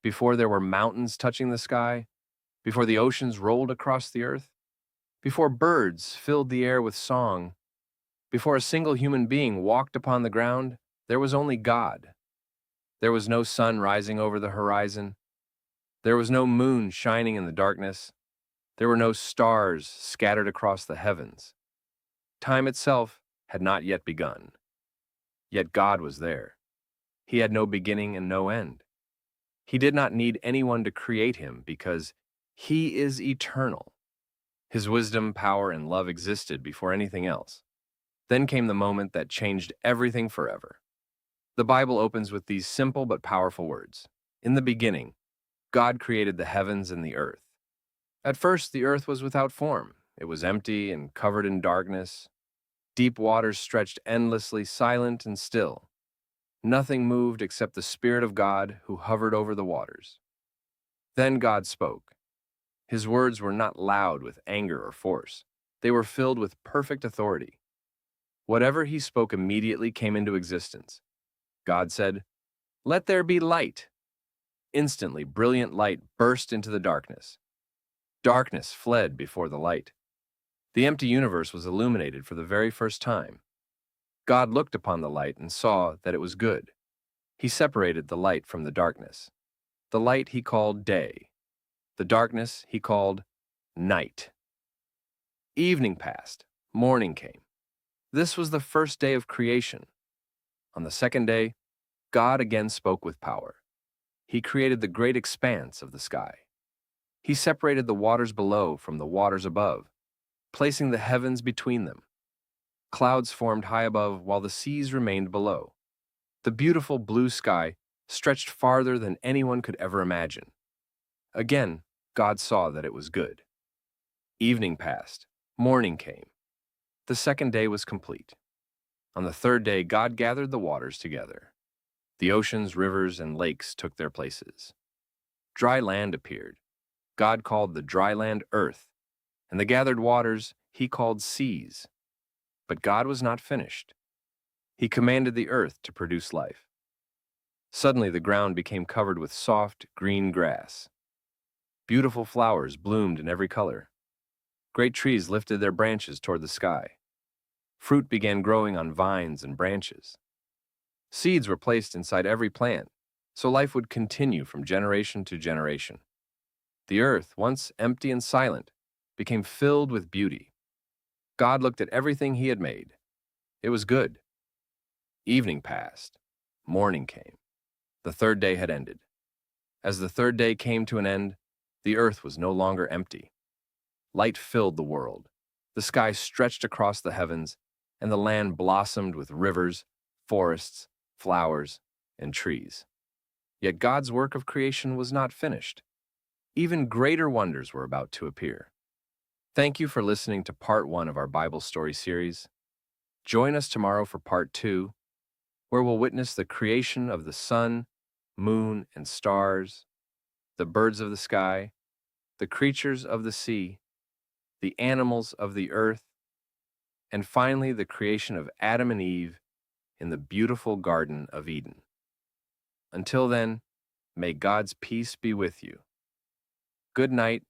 before there were mountains touching the sky, before the oceans rolled across the earth, before birds filled the air with song, before a single human being walked upon the ground, there was only God. There was no sun rising over the horizon. There was no moon shining in the darkness. There were no stars scattered across the heavens. Time itself had not yet begun. Yet God was there. He had no beginning and no end. He did not need anyone to create him because he is eternal. His wisdom, power, and love existed before anything else. Then came the moment that changed everything forever. The Bible opens with these simple but powerful words. In the beginning, God created the heavens and the earth. At first, the earth was without form. It was empty and covered in darkness. Deep waters stretched endlessly, silent and still. Nothing moved except the Spirit of God who hovered over the waters. Then God spoke. His words were not loud with anger or force. They were filled with perfect authority. Whatever he spoke immediately came into existence. God said, "Let there be light." Instantly, brilliant light burst into the darkness. Darkness fled before the light. The empty universe was illuminated for the very first time. God looked upon the light and saw that it was good. He separated the light from the darkness. The light he called day. The darkness he called night. Evening passed. Morning came. This was the first day of creation. On the second day, God again spoke with power. He created the great expanse of the sky. He separated the waters below from the waters above, placing the heavens between them. Clouds formed high above while the seas remained below. The beautiful blue sky stretched farther than anyone could ever imagine. Again, God saw that it was good. Evening passed. Morning came. The second day was complete. On the third day, God gathered the waters together. The oceans, rivers, and lakes took their places. Dry land appeared. God called the dry land earth, and the gathered waters he called seas. But God was not finished. He commanded the earth to produce life. Suddenly the ground became covered with soft, green grass. Beautiful flowers bloomed in every color. Great trees lifted their branches toward the sky. Fruit began growing on vines and branches. Seeds were placed inside every plant, so life would continue from generation to generation. The earth, once empty and silent, became filled with beauty. God looked at everything he had made. It was good. Evening passed. Morning came. The third day had ended. As the third day came to an end, the earth was no longer empty. Light filled the world. The sky stretched across the heavens, and the land blossomed with rivers, forests, flowers, and trees. Yet God's work of creation was not finished. Even greater wonders were about to appear. Thank you for listening to part 1 of our Bible story series. Join us tomorrow for part 2, where we'll witness the creation of the sun, moon, and stars, the birds of the sky, the creatures of the sea, the animals of the earth, and finally the creation of Adam and Eve in the beautiful Garden of Eden. Until then, may God's peace be with you. Good night